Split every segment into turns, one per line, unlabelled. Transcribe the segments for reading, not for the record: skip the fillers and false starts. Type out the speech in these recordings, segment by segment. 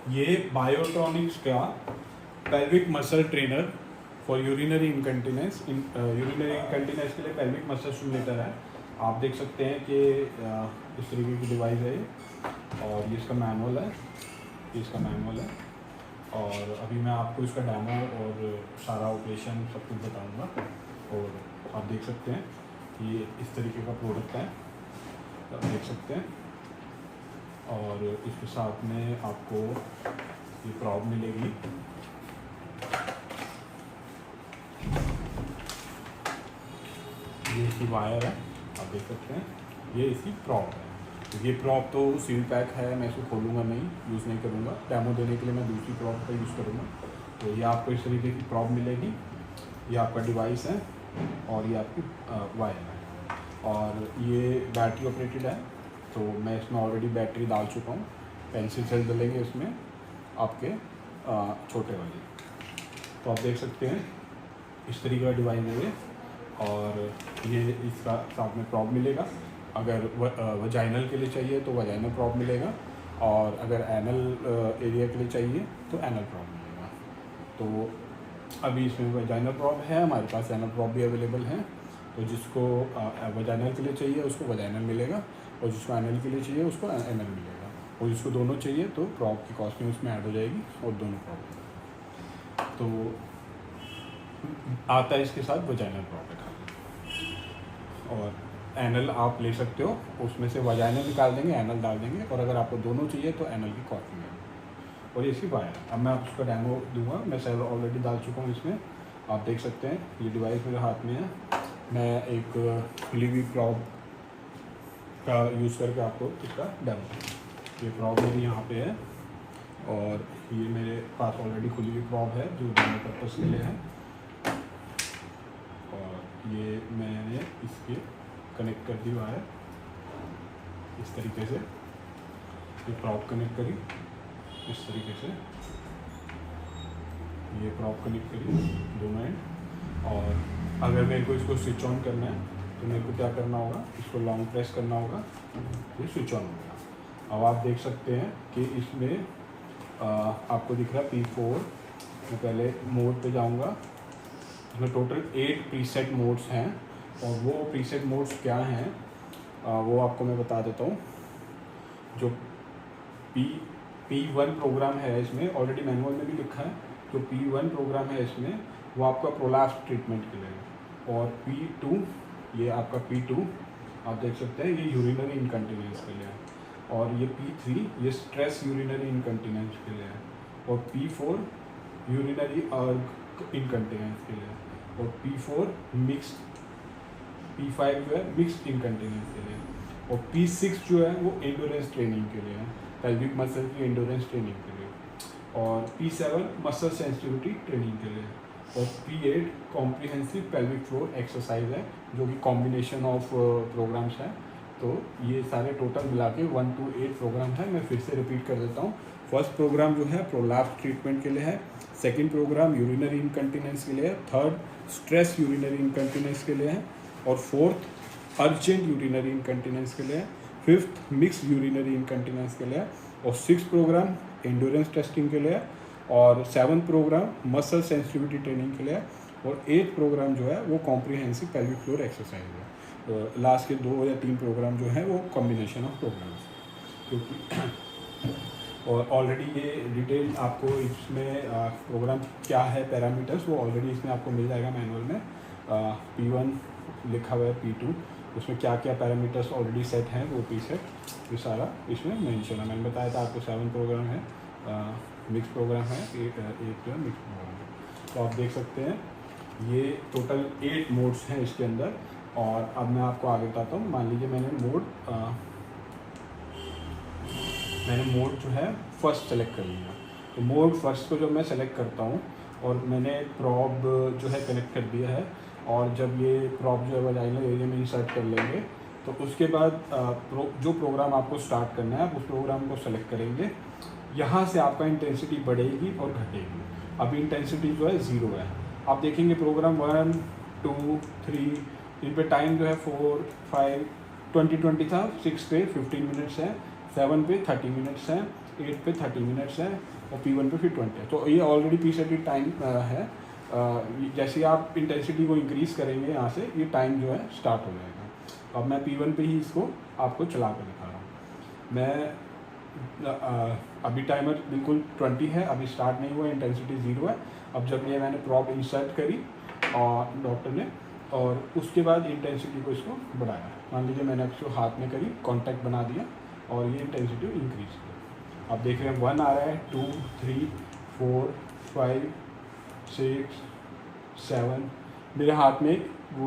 ये बायोट्रॉनिक्स का pelvic muscle trainer for urinary incontinence urinary incontinence के लिए पेल्विक मसल स्टिमुलेटर है। आप देख सकते हैं कि इस तरीके की डिवाइस है ये, और ये इसका मैनुअल है, ये इसका मैनुअल है। और अभी मैं आपको इसका डेमो और सारा ऑपरेशन सब कुछ बताऊंगा। और आप देख सकते हैं ये इस तरीके का प्रोडक्ट है, आप देख सकते हैं। और इसके साथ में आपको ये प्रॉब मिलेगी, ये इसकी वायर है, आप देख सकते हैं। ये इसकी प्रॉप है। तो ये प्रॉप तो सील पैक है, मैं इसको खोलूँगा नहीं, यूज़ नहीं करूँगा। डेमो देने के लिए मैं दूसरी प्रॉप का यूज़ करूँगा। तो ये आपको इस तरीके की प्रॉप मिलेगी। ये आपका डिवाइस है और ये आपकी वायर है, और ये बैटरी ऑपरेटेड है। तो मैं इसमें ऑलरेडी बैटरी डाल चुका हूँ। पेंसिल सेल डलेंगे इसमें आपके छोटे वाले। तो आप देख सकते हैं इस तरीके का डिवाइस है ये। और ये इसका साथ में प्रॉप मिलेगा। अगर वजाइनल के लिए चाहिए तो वजाइनल प्रॉप मिलेगा, और अगर एनल एरिया के लिए चाहिए तो एनल प्रॉप मिलेगा। तो अभी इसमें वजाइनल प्रॉप है, हमारे पास एनल प्रॉप भी अवेलेबल है। तो जिसको वजाइनल के लिए चाहिए उसको वजाइनल मिलेगा, और जिसको एनल के लिए चाहिए उसको एनल मिलेगा। और जिसको दोनों चाहिए तो प्रॉप की कॉस्टिंग उसमें ऐड हो जाएगी, और दोनों प्रॉप तो आता है इसके साथ वजाइनल प्रॉप है खाली। और एनल आप ले सकते हो, उसमें से वजाइनल निकाल देंगे, एनल डाल देंगे। और अगर आपको दोनों चाहिए तो एनल की कॉस्टिंग है। और ये इसकी वायर है। अब मैं आपको उसका डेमो दूंगा। मैं सेल ऑलरेडी डाल चुका हूँ इसमें, आप देख सकते हैं। ये डिवाइस मेरे हाथ में है। मैं एक खुली हुई प्रॉप का यूज़ करके आपको इसका डेमो, ये प्रॉप मेरी यहाँ पे है, और ये मेरे पास ऑलरेडी खुली हुई प्रॉप है जो डेमो पर्पज़ के लिए है। और ये मैंने इसके कनेक्ट कर दी वायर इस तरीके से, ये प्रॉप कनेक्ट करी इस तरीके से, ये प्रॉप कनेक्ट करी दोनों एंड। और अगर मेरे को इसको स्विच ऑन करना है तो मेरे को क्या करना होगा, इसको लॉन्ग प्रेस करना होगा, ये स्विच ऑन होगा। अब आप देख सकते हैं कि इसमें आपको दिख रहा है P4। मैं पहले मोड पे जाऊंगा। इसमें टोटल 8 प्रीसेट मोड्स हैं, और वो प्रीसेट मोड्स क्या हैं वो आपको मैं बता देता हूँ। जो P1 प्रोग्राम है, इसमें ऑलरेडी मैनुअल में भी लिखा है। जो P1 प्रोग्राम है इसमें वो आपका प्रोलैप्स ट्रीटमेंट के लिए है। और P2, ये आपका P2 आप देख सकते हैं, ये यूरिनरी इनकंटिनेंस के लिए है। और ये P3 ये स्ट्रेस यूरिनरी इनकंटिनेंस के लिए है। और P4 यूरिनरी अर्ग इनकंटिनेंस के लिए है। और P4 मिक्स्ड, P5 जो है मिक्स्ड इनकंटिनेंस के लिए। और P6 जो है वो एंडोरेंस ट्रेनिंग के लिए है, पेल्विक मसल की एंडोरेंस ट्रेनिंग के लिए। और P7 मसल सेंसिटिविटी ट्रेनिंग के लिए। और P8 comprehensive pelvic floor exercise है, जो कि कॉम्बिनेशन ऑफ प्रोग्राम्स है। तो ये सारे टोटल मिला के 1 to 8 प्रोग्राम है। मैं फिर से रिपीट कर देता हूँ। फर्स्ट प्रोग्राम जो है प्रोलैप्स ट्रीटमेंट के लिए है। सेकेंड प्रोग्राम यूरिनरी इनकंटिनेंस के लिए है। थर्ड स्ट्रेस यूरिनरी इनकंटिनेंस के लिए है। और फोर्थ अर्जेंट यूरिनरी इनकंटिनेंस के लिए है। फिफ्थ मिक्स यूरिनरी इनकंटिनेंस के लिए है। और सिक्स प्रोग्राम एंडोरेंस टेस्टिंग के लिए है। और seventh programme muscle sensitivity training के लिए है। और एथ प्रोग्राम जो है वो कॉम्प्रिहेंसिव पेल्विक फ्लोर एक्सरसाइज है। तो लास्ट के 2 या 3 प्रोग्राम जो है वो कॉम्बिनेशन ऑफ प्रोग्राम्स, क्योंकि और ऑलरेडी ये डिटेल आपको इसमें प्रोग्राम क्या है, पैरामीटर्स, वो ऑलरेडी इसमें आपको मिल जाएगा मैनुअल में। P1 लिखा हुआ है, P2 उसमें क्या क्या पैरामीटर्स ऑलरेडी सेट हैं वो प्रीसेट ये सारा इसमें मेंशन है। मैंने बताया था आपको 7 प्रोग्राम है, मिक्स प्रोग्राम है, एक जो है मिक्स प्रोग्राम है। तो आप देख सकते हैं ये टोटल 8 मोड्स हैं इसके अंदर। और अब मैं आपको आगे बताता हूँ। मान लीजिए मैंने मोड जो है फर्स्ट सेलेक्ट कर लिया। तो मोड फर्स्ट को जब मैं सेलेक्ट करता हूँ और मैंने प्रॉब जो है कनेक्ट कर दिया है, और जब ये प्रॉब जो है वजाइनल एरिया में इंसर्ट कर लेंगे, तो उसके बाद जो प्रोग्राम आपको स्टार्ट करना है आप उस प्रोग्राम को सेलेक्ट करेंगे। यहाँ से आपका इंटेंसिटी बढ़ेगी और घटेगी। अभी इंटेंसिटी जो है 0 है। आप देखेंगे प्रोग्राम 1, 2, 3 इन पे टाइम जो है 4, 5, 20 था, 6 पे 15 मिनट्स है, 7 पे 30 मिनट्स हैं, 8 पे 30 मिनट्स है और P1 पे फिर 20 है। तो ये ऑलरेडी प्रीसेटेड टाइम है। जैसे आप इंटेंसिटी को इंक्रीज़ करेंगे यहाँ से, ये टाइम जो है स्टार्ट हो जाएगा। अब मैं P1 पे ही इसको आपको चला कर दिखा रहा हूँ। मैं अभी टाइमर बिल्कुल 20 है, अभी स्टार्ट नहीं हुआ, इंटेंसिटी 0 है। अब जब ये मैंने प्रॉब इंसर्ट करी और डॉक्टर ने, और उसके बाद इंटेंसिटी को इसको बढ़ाया, मान लीजिए मैंने इसको हाथ में करी, कॉन्टैक्ट बना दिया और ये इंटेंसिटी इंक्रीज़ किया। आप देख रहे हैं 1 आ रहा है, 2, 3, 4, 5, 6, 7। मेरे हाथ में वो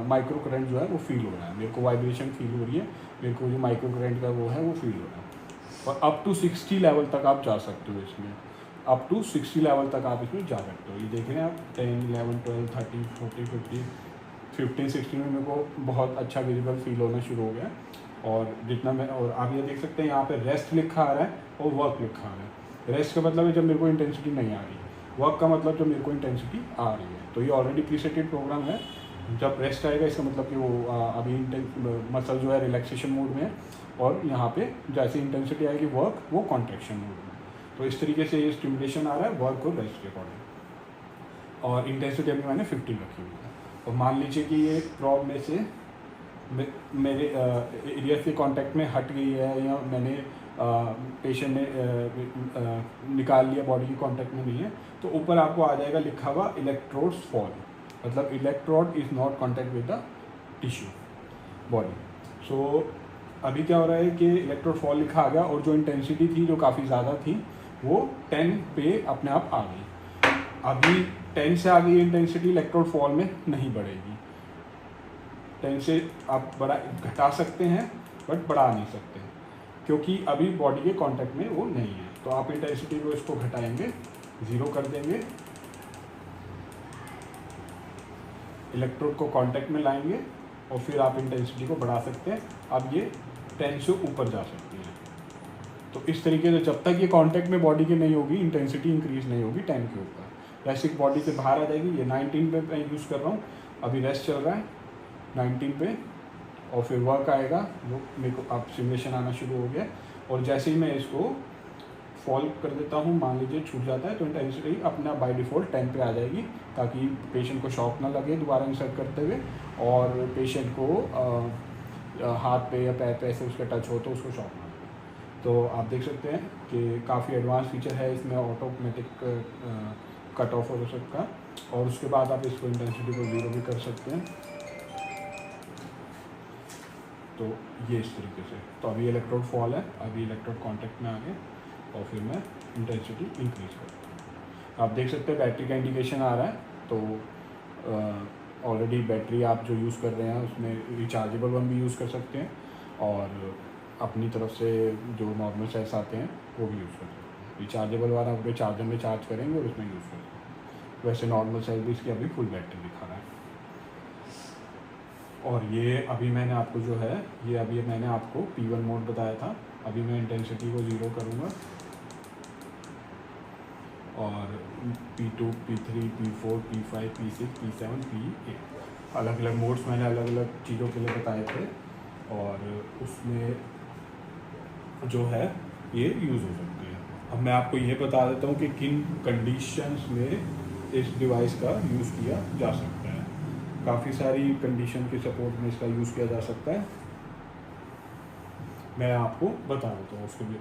माइक्रो करंट जो है वो फील हो रहा है, मेरे को वाइब्रेशन फील हो रही है, मेरे को जो माइक्रो करंट का वो है वो फील हो रहा है। और अप टू 60 लेवल तक आप जा सकते हो इसमें, अप टू 60 लेवल तक आप इसमें जा सकते हो। ये देख रहे हैं आप 10, 11, 12, 13, 14, 15, 15, 16 में मेरे को बहुत अच्छा विजिबल फील होना शुरू हो गया। और जितना मैं, और आप ये देख सकते हैं यहाँ पे रेस्ट लिखा आ रहा है और वर्क लिखा आ रहा है। रेस्ट का मतलब है जब मेरे को इंटेंसिटी नहीं आ रही, वर्क का मतलब जब मेरे को इंटेंसिटी आ रही है। तो ये ऑलरेडी प्रीसेटेड प्रोग्राम है। जब रेस्ट आएगा इसका मतलब कि वो अभी मसल जो है रिलैक्सेशन मोड में है, और यहाँ पे जैसे इंटेंसिटी आएगी वर्क, वो कॉन्ट्रैक्शन मोड में। तो इस तरीके से ये स्टिमुलेशन आ रहा है वर्क और रेस्ट के अकॉर्डिंग। और इंटेंसिटी अभी मैंने 15 रखी हुई है। और मान लीजिए कि ये प्रॉब में से मेरे एरिया के कांटेक्ट में हट गई है, या मैंने पेशेंट ने निकाल लिया, बॉडी की कांटेक्ट में नहीं है, तो ऊपर आपको आ जाएगा लिखा हुआ इलेक्ट्रोड्स फॉल, मतलब electrode is not contact with the tissue body. So अभी क्या हो रहा है कि इलेक्ट्रोड फॉल लिखा आ गया, और जो इंटेंसिटी थी जो काफ़ी ज़्यादा थी वो 10 पे अपने आप आ गई। अभी 10 से आ गई इंटेंसिटी, इलेक्ट्रोड फॉल में नहीं बढ़ेगी। 10 से आप घटा सकते हैं बट बढ़ा नहीं सकते, क्योंकि अभी बॉडी के कांटेक्ट में वो नहीं है। तो आप इंटेंसिटी को इसको घटाएंगे, 0 कर देंगे, इलेक्ट्रोड को कांटेक्ट में लाएंगे, और फिर आप इंटेंसिटी को बढ़ा सकते हैं। अब ये 10 से ऊपर जा सकती है। तो इस तरीके से जब तक ये कांटेक्ट में बॉडी के नहीं होगी, इंटेंसिटी इंक्रीज़ नहीं होगी 10 के ऊपर। जैसे बॉडी से बाहर आ जाएगी, ये 19 पे मैं यूज़ कर रहा हूँ, अभी रेस्ट चल रहा है 19 पे, और फिर वर्क आएगा, वो मेरे को अब सिमुलेशन आना शुरू हो गया। और जैसे ही मैं इसको फॉल कर देता हूँ, मान लीजिए छूट जाता है, तो इंटेंसिटी अपना बाय डिफ़ॉल्ट 10 पे आ जाएगी, ताकि पेशेंट को शॉक ना लगे दोबारा इंसर्ट करते हुए, और पेशेंट को हाथ पे या पैर पे ऐसे उसका टच हो तो उसको शॉक ना लगे। तो आप देख सकते हैं कि काफ़ी एडवांस फीचर है इसमें, ऑटोमेटिक कट ऑफ हो सकता है, और उसके बाद आप इसको इंटेंसिटी को 0 भी कर सकते हैं। तो ये इस तरीके से, तो अभी इलेक्ट्रोड फॉल है, अभी इलेक्ट्रोड कांटेक्ट में आ गए, और फिर मैं इंटेंसिटी इंक्रीज़ करता हूँ। आप देख सकते हैं बैटरी का इंडिकेशन आ रहा है। तो ऑलरेडी बैटरी आप जो यूज़ कर रहे हैं उसमें रिचार्जेबल वन भी यूज़ कर सकते हैं, और अपनी तरफ से जो नॉर्मल सेल्स आते हैं वो भी यूज़ कर सकते हैं। रिचार्जेबल वाला अपने चार्जर में चार्ज करेंगे और उसमें यूज़ कर सकते हैं। वैसे नॉर्मल सेल भी इसकी अभी फुल बैटरी दिखा रहा है। और ये अभी मैंने आपको जो है, ये अभी मैंने आपको P1 मोड बताया था। अभी मैं इंटेंसिटी को 0 करूँगा, और P2, P3, P4, P5, P6, P7, P8 अलग अलग मोड्स मैंने अलग अलग चीज़ों के लिए बताए थे, और उसमें जो है ये यूज़ हो सकते हैं। अब मैं आपको ये बता देता हूँ कि किन कंडीशंस में इस डिवाइस का यूज़ किया जा सकता है। काफ़ी सारी कंडीशन के सपोर्ट में इसका यूज़ किया जा सकता है, मैं आपको बता देता हूँ उसके लिए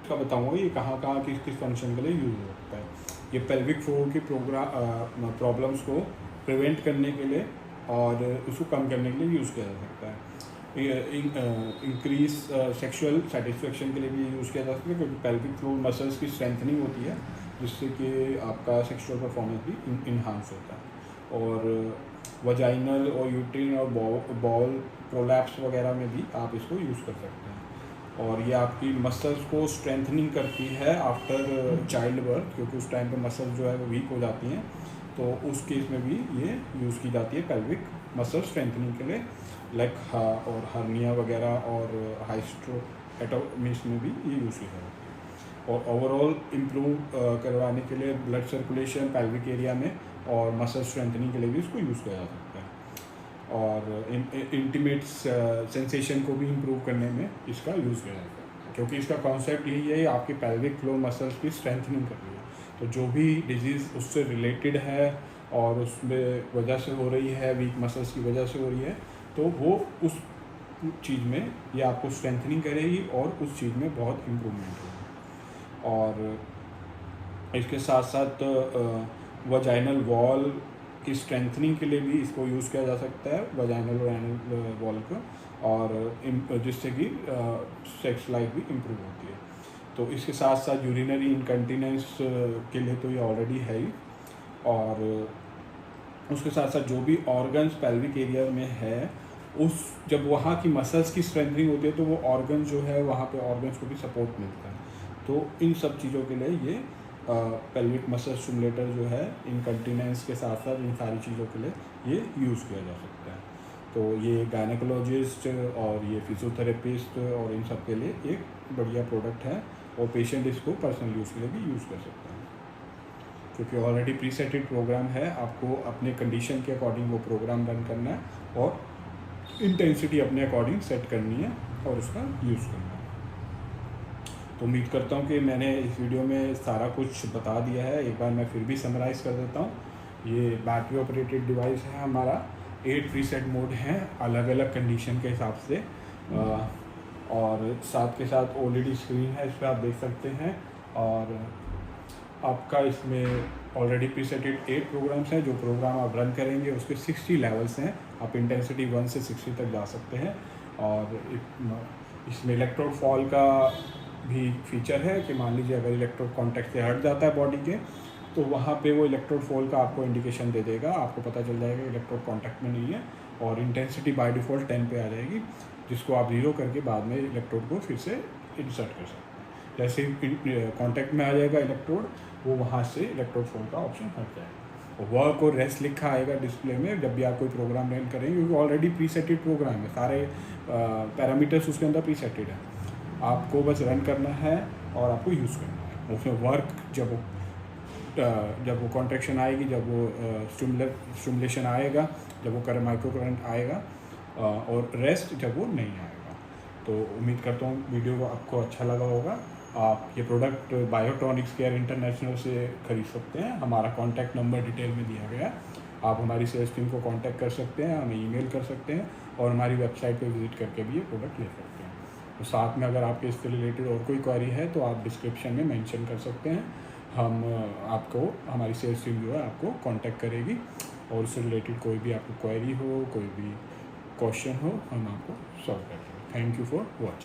का बताऊँगा ये कहाँ कहाँ किस किस फंक्शन के लिए यूज़ हो सकता है। ये पेल्विक फ्लोर की प्रॉब्लम्स को प्रिवेंट करने के लिए और उसको कम करने के लिए यूज़ किया जा सकता है। इंक्रीज सेक्सुअल सेटिस्फेक्शन के लिए भी यूज़ किया जा सकता है, क्योंकि पेल्विक फ्लोर मसल्स की स्ट्रेंथनिंग होती है, जिससे कि आपका सेक्सुअल परफॉर्मेंस भी इन्हांस होता है। और वजाइनल और यूट्रिन और बॉल प्रोलैप्स वगैरह में भी आप इसको यूज़ कर सकते हैं। और ये आपकी मसल्स को स्ट्रेंथनिंग करती है आफ्टर चाइल्ड बर्थ, क्योंकि उस टाइम पे मसल्स जो है वो वीक हो जाती हैं, तो उस केस में भी ये यूज़ की जाती है पेल्विक मसल स्ट्रेंथनिंग के लिए, लाइक और हर्निया वगैरह और हाइस्ट्रोएटोमीज में भी ये यूज़ की जाती है। और ओवरऑल इम्प्रूव करवाने के लिए ब्लड सर्कुलेशन पेल्विक एरिया में और मसल स्ट्रेंथनिंग के लिए भी इसको यूज़ किया जा सकता है। और इंटीमेट सेंसेशन को भी इम्प्रूव करने में इसका यूज़ किया जाता है, क्योंकि इसका कॉन्सेप्ट यही है आपके पेल्विक फ्लोर मसल्स की स्ट्रेंथनिंग कर रही है। तो जो भी डिजीज़ उससे रिलेटेड है और उसमें वजह से हो रही है, वीक मसल्स की वजह से हो रही है, तो वो उस चीज़ में ये आपको स्ट्रेंथनिंग करेगी और उस चीज़ में बहुत इम्प्रूवमेंट होगी। और इसके साथ साथ वजाइनल वॉल की स्ट्रेंथनिंग के लिए भी इसको यूज़ किया जा सकता है, वजाइनल और एनल वॉल को, और जिससे कि सेक्स लाइफ भी इम्प्रूव होती है। तो इसके साथ साथ यूरिनरी इनकंटिनेंस के लिए तो ये ऑलरेडी है ही, और उसके साथ साथ जो भी ऑर्गन्स पेल्विक एरिया में है, उस जब वहाँ की मसल्स की स्ट्रेंथनिंग होती है तो वो ऑर्गन जो है वहाँ पे ऑर्गन्स को भी सपोर्ट मिलता है। तो इन सब चीज़ों के लिए ये पेल्विक मसल स्टिमुलेटर जो है इनकंटिनेंस के साथ साथ इन सारी चीज़ों के लिए ये यूज़ किया जा सकता है। तो ये गायनेकोलॉजिस्ट और ये फिजियोथेरेपिस्ट और इन सब के लिए एक बढ़िया प्रोडक्ट है, और पेशेंट इसको पर्सनल यूज़ के लिए भी यूज़ कर सकता है, क्योंकि ऑलरेडी प्रीसेटेड प्रोग्राम है। आपको अपने कंडीशन के अकॉर्डिंग वो प्रोग्राम रन करना है और इंटेंसिटी अपने अकॉर्डिंग सेट करनी है और उसका यूज़ करना है। तो उम्मीद करता हूँ कि मैंने इस वीडियो में सारा कुछ बता दिया है। एक बार मैं फिर भी समराइज़ कर देता हूँ। ये बैटरी ऑपरेटेड डिवाइस है हमारा, 8 प्रीसेट मोड हैं अलग अलग कंडीशन के हिसाब से, और साथ के साथ OLED स्क्रीन है, इस पर आप देख सकते हैं। और आपका इसमें ऑलरेडी प्रीसेटेड 8 प्रोग्राम्स हैं। जो प्रोग्राम आप रन करेंगे उसके 60 लेवल्स हैं, आप इंटेंसिटी 1 से 60 तक जा सकते हैं। और इसमें इलेक्ट्रोड फॉल का भी फीचर है कि मान लीजिए अगर इलेक्ट्रोड कॉन्टैक्ट से हट जाता है बॉडी के, तो वहाँ पे वो इलेक्ट्रोड फॉल का आपको इंडिकेशन दे देगा, आपको पता चल जाएगा इलेक्ट्रोड कॉन्टैक्ट में नहीं है, और इंटेंसिटी बाय डिफ़ॉल्ट 10 पे आ जाएगी, जिसको आप 0 करके बाद में इलेक्ट्रोड को फिर से इंसर्ट कर सकते हैं। जैसे ही कॉन्टैक्ट में आ जाएगा इलेक्ट्रोड, वो वहाँ से इलेक्ट्रोड फॉल का ऑप्शन हट जाएगा। और वर्क और रेस्ट लिखा आएगा डिस्प्ले में जब भी आप कोई प्रोग्राम रन करेंगे, क्योंकि ऑलरेडी प्रीसेटेड प्रोग्राम है, सारे पैरामीटर्स उसके अंदर प्रीसेटेड है। आपको बस रन करना है और आपको यूज़ करना है। उसमें वर्क जब वो कॉन्ट्रैक्शन आएगी, जब वो स्टिमुलेशन आएगा, जब वो माइक्रो करंट आएगा, और रेस्ट जब वो नहीं आएगा। तो उम्मीद करता हूँ वीडियो को आपको अच्छा लगा होगा। आप ये प्रोडक्ट बायोट्रॉनिक्स केयर इंटरनेशनल से खरीद सकते हैं। हमारा कॉन्टैक्ट नंबर डिटेल में दिया गया है। आप हमारी सेल्स टीम को कांटेक्ट कर सकते हैं, हमें ईमेल कर सकते हैं, और हमारी वेबसाइट पे विजिट करके भी ये प्रोडक्ट ले सकते हैं। तो साथ में अगर आपके इससे रिलेटेड और कोई क्वेरी है तो आप डिस्क्रिप्शन में मेंशन कर सकते हैं। हम आपको, हमारी सेल्स टीम जो है आपको कांटेक्ट करेगी, और उससे रिलेटेड कोई भी आपको क्वेरी हो, कोई भी क्वेश्चन हो, हम आपको सॉल्व करेंगे। Thank you for watching.